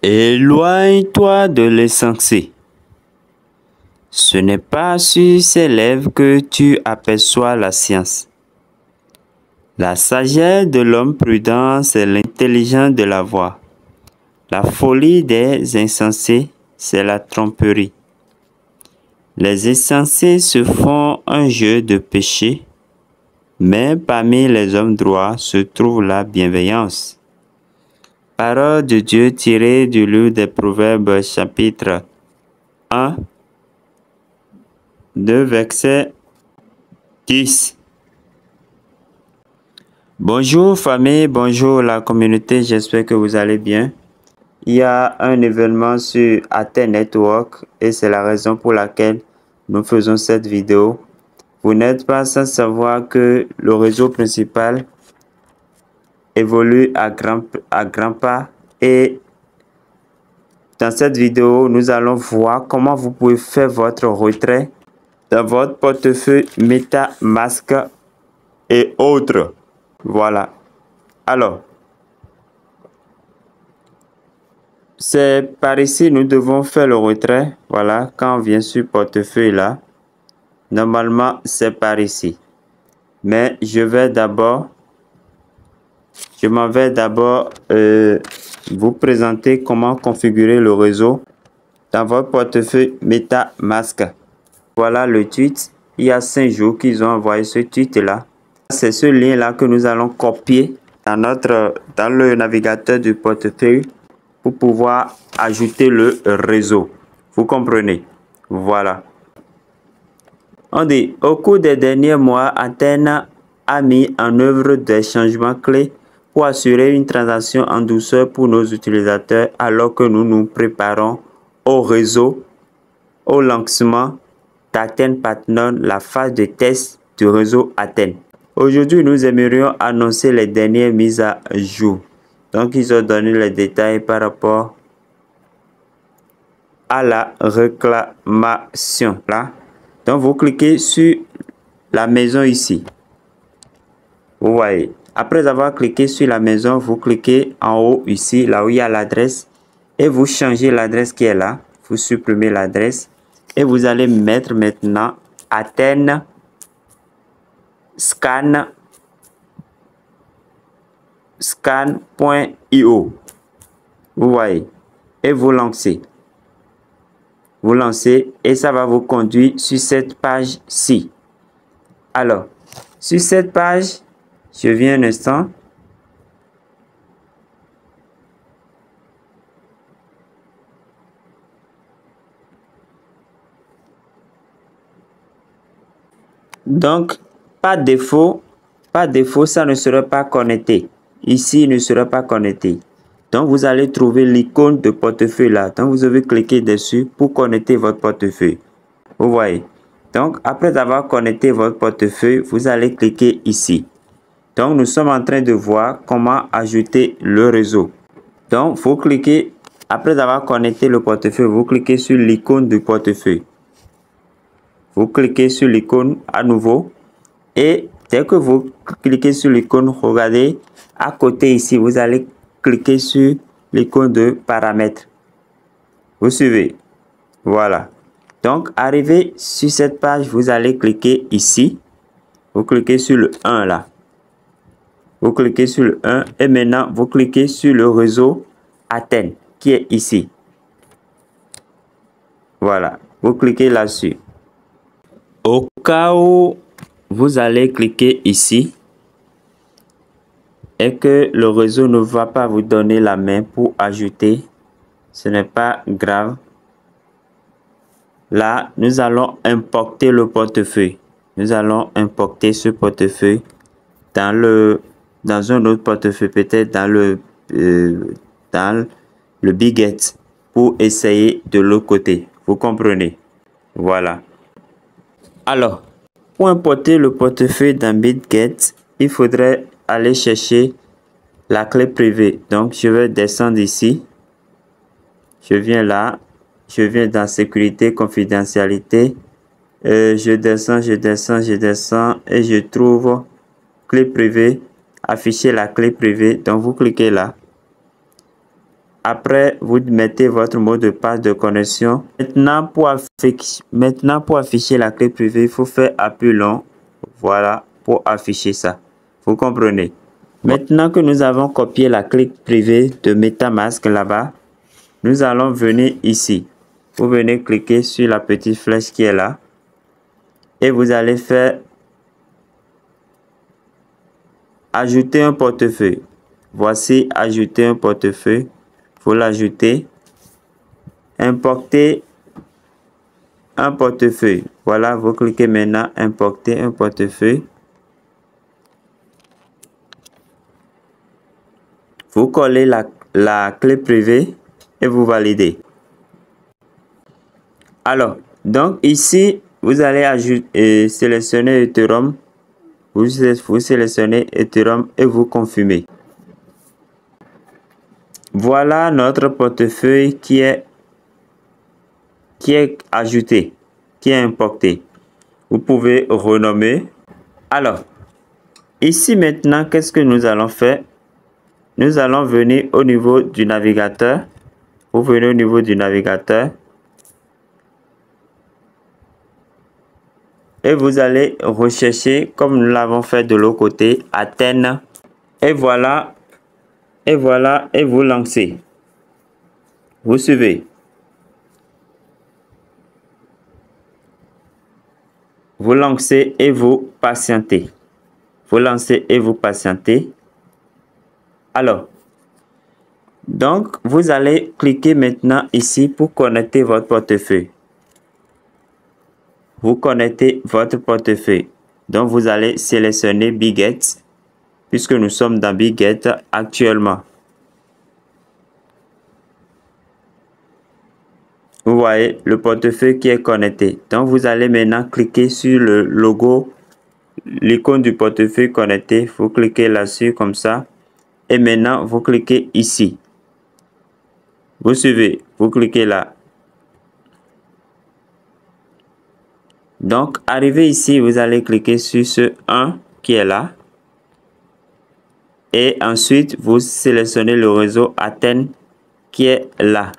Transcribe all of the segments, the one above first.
Éloigne-toi de l'insensé. Ce n'est pas sur ses lèvres que tu aperçois la science. La sagesse de l'homme prudent, c'est l'intelligence de la voix. La folie des insensés, c'est la tromperie. Les insensés se font un jeu de péché, mais parmi les hommes droits se trouve la bienveillance. Parole de Dieu tirée du livre des Proverbes, chapitre 1, 2, verset 10. Bonjour famille, bonjour la communauté, j'espère que vous allez bien. Il y a un événement sur Athènes Network et c'est la raison pour laquelle nous faisons cette vidéo. Vous n'êtes pas sans savoir que le réseau principal évolue à grands pas et dans cette vidéo, nous allons voir comment vous pouvez faire votre retrait dans votre portefeuille MetaMask et autres. Voilà. Alors, c'est par ici nous devons faire le retrait. Voilà, quand on vient sur portefeuille là, normalement c'est par ici. Mais je m'en vais d'abord vous présenter comment configurer le réseau dans votre portefeuille MetaMask. Voilà le tweet. Il y a 5 jours qu'ils ont envoyé ce tweet là. C'est ce lien là que nous allons copier dans le navigateur du portefeuille pour pouvoir ajouter le réseau. Vous comprenez? Voilà. On dit, au cours des derniers mois, Athènes a mis en œuvre des changements clés pour assurer une transaction en douceur pour nos utilisateurs alors que nous nous préparons au lancement d'Athènes Partner, la phase de test du réseau Athènes. Aujourd'hui, nous aimerions annoncer les dernières mises à jour. Donc, ils ont donné les détails par rapport à la réclamation. Là. Donc, vous cliquez sur la maison ici. Vous voyez. Après avoir cliqué sur la maison, vous cliquez en haut ici, là où il y a l'adresse. Et vous changez l'adresse qui est là. Vous supprimez l'adresse. Et vous allez mettre maintenant Athènes scan.io. Vous voyez. Et vous lancez. Vous lancez et ça va vous conduire sur cette page-ci. Alors, sur cette page, je viens un instant. Donc, par défaut, ça ne sera pas connecté. Ici, il ne sera pas connecté. Donc, vous allez trouver l'icône de portefeuille là. Donc, vous devez cliquer dessus pour connecter votre portefeuille. Vous voyez. Donc, après avoir connecté votre portefeuille, vous allez cliquer ici. Donc, nous sommes en train de voir comment ajouter le réseau. Donc, vous cliquez, après avoir connecté le portefeuille, vous cliquez sur l'icône du portefeuille. Vous cliquez sur l'icône à nouveau. Et dès que vous cliquez sur l'icône, regardez, à côté ici, vous allez cliquer sur l'icône de paramètres. Vous suivez. Voilà. Donc, arrivé sur cette page, vous allez cliquer ici. Vous cliquez sur le 1 là. Vous cliquez sur le 1 et maintenant, vous cliquez sur le réseau Athènes qui est ici. Voilà. Vous cliquez là-dessus. Au cas où vous allez cliquer ici et que le réseau ne va pas vous donner la main pour ajouter, ce n'est pas grave. Là, nous allons importer le portefeuille. Nous allons importer ce portefeuille dans un autre portefeuille, peut-être dans le Biget pour essayer de l'autre côté. Vous comprenez? Voilà. Alors, pour importer le portefeuille dans Biget, il faudrait aller chercher la clé privée. Donc, je vais descendre ici. Je viens là. Je viens dans sécurité, confidentialité. Je descends et je trouve clé privée. Afficher la clé privée. Donc, vous cliquez là. Après, vous mettez votre mot de passe de connexion. Maintenant, pour afficher la clé privée, il faut faire appui long. Voilà, pour afficher ça. Vous comprenez? Maintenant que nous avons copié la clé privée de MetaMask là-bas, nous allons venir ici. Vous venez cliquer sur la petite flèche qui est là. Et vous allez faire ajouter un portefeuille. Voici ajouter un portefeuille. Vous l'ajoutez. Importer un portefeuille. Voilà, vous cliquez maintenant importer un portefeuille. Vous collez la clé privée et vous validez. Alors, donc ici, vous allez ajouter, sélectionner Ethereum. Vous sélectionnez Ethereum et vous confirmez. Voilà notre portefeuille qui est ajouté, qui est importé. Vous pouvez renommer. Alors, ici maintenant, qu'est-ce que nous allons faire? Nous allons venir au niveau du navigateur. Vous venez au niveau du navigateur. Et vous allez rechercher, comme nous l'avons fait de l'autre côté, Athènes. Et voilà, et vous lancez. Vous suivez. Vous lancez et vous patientez. Vous lancez et vous patientez. Alors, donc, vous allez cliquer maintenant ici pour connecter votre portefeuille. Vous connectez votre portefeuille. Donc, vous allez sélectionner Bitget, puisque nous sommes dans Bitget actuellement. Vous voyez le portefeuille qui est connecté. Donc, vous allez maintenant cliquer sur le logo, l'icône du portefeuille connecté. Vous cliquez là-dessus comme ça. Et maintenant, vous cliquez ici. Vous suivez. Vous cliquez là. Donc, arrivé ici, vous allez cliquer sur ce 1 qui est là. Et ensuite, vous sélectionnez le réseau Athènes qui est là.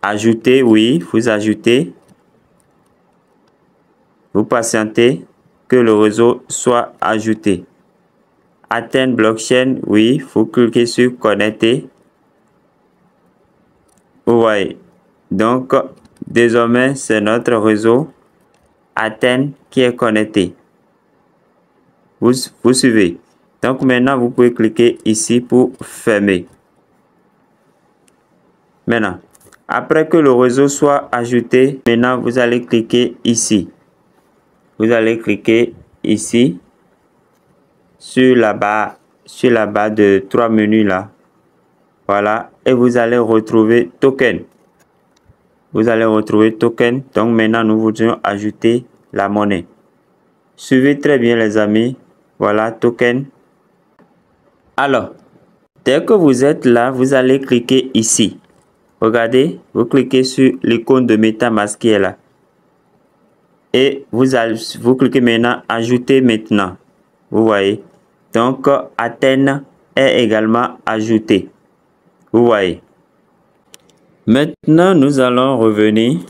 Ajouter, oui, vous ajoutez. Vous patientez que le réseau soit ajouté. Athènes Blockchain, oui, vous cliquez sur connecter. Vous voyez. Donc, désormais, c'est notre réseau Athènes qui est connecté. Vous suivez. Donc, maintenant, vous pouvez cliquer ici pour fermer. Maintenant, après que le réseau soit ajouté, maintenant, vous allez cliquer ici. Vous allez cliquer ici sur la barre de 3 menus là. Voilà. Et vous allez retrouver token. Vous allez retrouver token. Donc maintenant, nous voudrions ajouter la monnaie. Suivez très bien les amis. Voilà, token. Alors, dès que vous êtes là, vous allez cliquer ici. Regardez, vous cliquez sur l'icône de MetaMask qui est là. Et vous cliquez maintenant ajouter maintenant. Vous voyez. Donc, Athènes est également ajouté. Vous voyez. Maintenant, nous allons revenir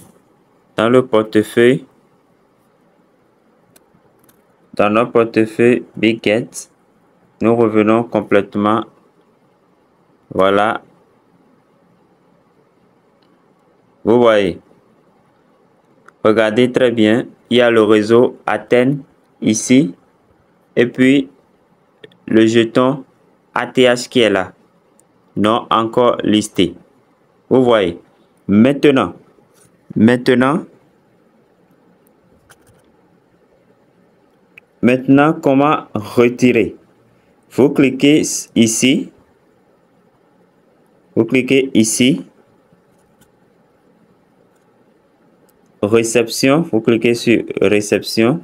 dans le portefeuille. Dans notre portefeuille Bitget. Nous revenons complètement. Voilà. Vous voyez. Regardez très bien. Il y a le réseau Athènes ici. Et puis, le jeton ATH qui est là. Non encore listé. Vous voyez. Maintenant, comment retirer? Vous cliquez ici. Vous cliquez ici. Réception. Vous cliquez sur réception.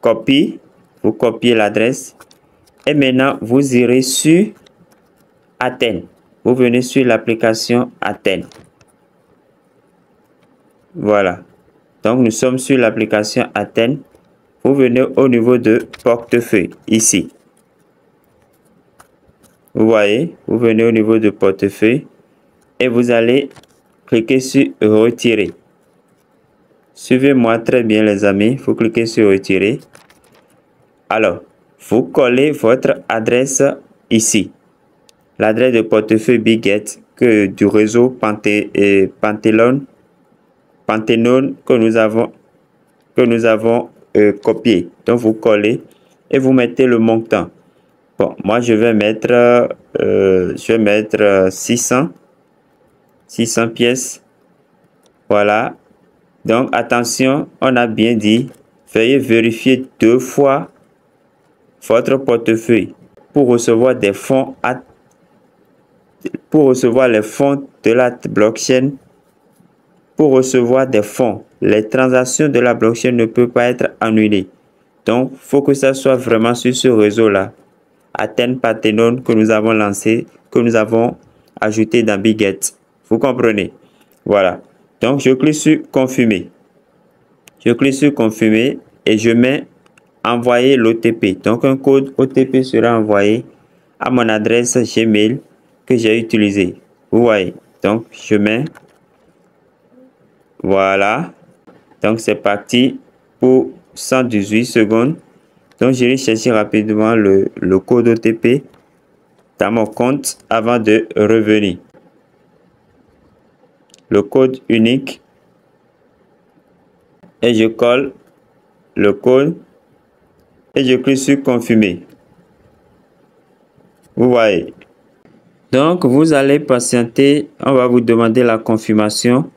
Copie. Vous copiez l'adresse. Et maintenant, vous irez sur Athènes. Vous venez sur l'application Athènes. Voilà. Donc, nous sommes sur l'application Athènes. vous venez au niveau de portefeuille, ici. Vous voyez, vous venez au niveau de portefeuille et vous allez cliquer sur retirer. Suivez-moi très bien les amis, vous cliquez sur retirer. Alors, vous collez votre adresse ici. L'adresse de portefeuille Biget que du réseau Panthéon que nous avons copié. Donc, vous collez et vous mettez le montant. Bon, moi, je vais mettre 600 pièces. Voilà. Donc, attention, on a bien dit, veuillez vérifier 2 fois votre portefeuille pour recevoir des fonds pour recevoir les fonds de la blockchain. Pour recevoir des fonds, les transactions de la blockchain ne peuvent pas être annulées. Donc, il faut que ça soit vraiment sur ce réseau-là. Athènes Panthéon que nous avons lancé, que nous avons ajouté dans Biget. Vous comprenez? Voilà. Donc, je clique sur confirmer. Je clique sur confirmer et je mets envoyer l'OTP. Donc, un code OTP sera envoyé à mon adresse Gmail que j'ai utilisée. Vous voyez? Donc, je mets. Voilà. Donc, c'est parti pour 118 secondes. Donc, je vais chercher rapidement le code OTP dans mon compte avant de revenir. Le code unique. Et je colle le code. Et je clique sur confirmer. Vous voyez. Donc, vous allez patienter. On va vous demander la confirmation.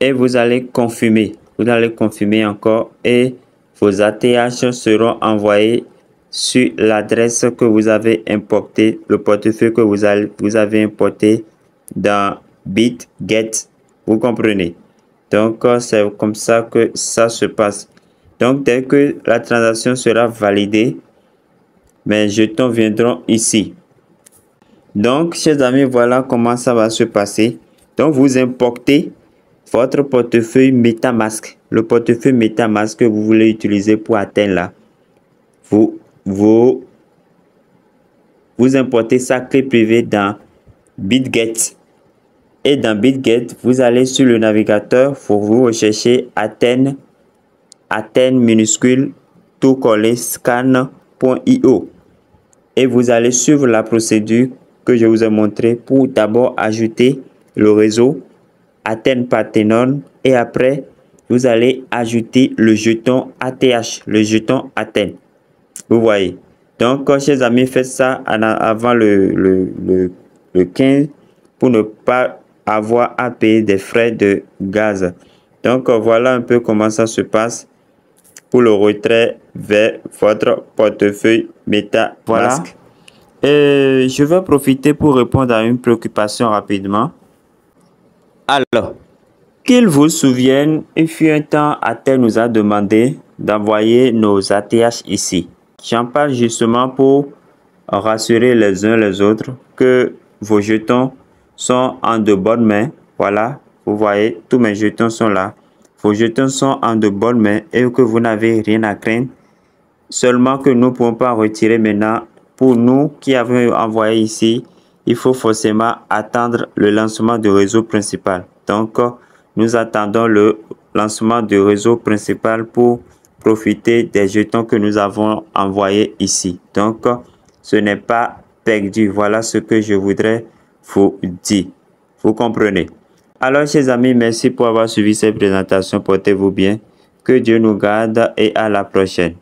Et vous allez confirmer. Vous allez confirmer encore. Et vos ATH seront envoyés sur l'adresse que vous avez importée, le portefeuille que vous avez importé dans Bitget. Vous comprenez? Donc, c'est comme ça que ça se passe. Donc, dès que la transaction sera validée, mes jetons viendront ici. Donc, chers amis, voilà comment ça va se passer. Donc, vous importez votre portefeuille MetaMask. Le portefeuille MetaMask que vous voulez utiliser pour atteindre là. Vous importez sa clé privée dans Bitget. Et dans Bitget, vous allez sur le navigateur pour vous rechercher Athènes minuscule tout collé scan.io. Et vous allez suivre la procédure que je vous ai montré pour d'abord ajouter le réseau Athènes Panthéon et après vous allez ajouter le jeton ATH, le jeton Athènes. Vous voyez. Donc, chers amis, faites ça avant le 15 pour ne pas avoir à payer des frais de gaz. Donc, voilà un peu comment ça se passe pour le retrait vers votre portefeuille MetaMask. Voilà. Je vais profiter pour répondre à une préoccupation rapidement. Alors, qu'il vous souvienne, il fut un temps, Athènes nous a demandé d'envoyer nos ATH ici. J'en parle justement pour rassurer les uns les autres que vos jetons sont en de bonnes mains. Voilà, vous voyez, tous mes jetons sont là. Vos jetons sont en de bonnes mains et que vous n'avez rien à craindre. Seulement que nous ne pouvons pas retirer maintenant. Pour nous qui avons envoyé ici, il faut forcément attendre le lancement du réseau principal. Donc, nous attendons le lancement du réseau principal pour profiter des jetons que nous avons envoyés ici. Donc, ce n'est pas perdu. Voilà ce que je voudrais vous dire. Vous comprenez? Alors, chers amis, merci pour avoir suivi cette présentation. Portez-vous bien. Que Dieu nous garde et à la prochaine.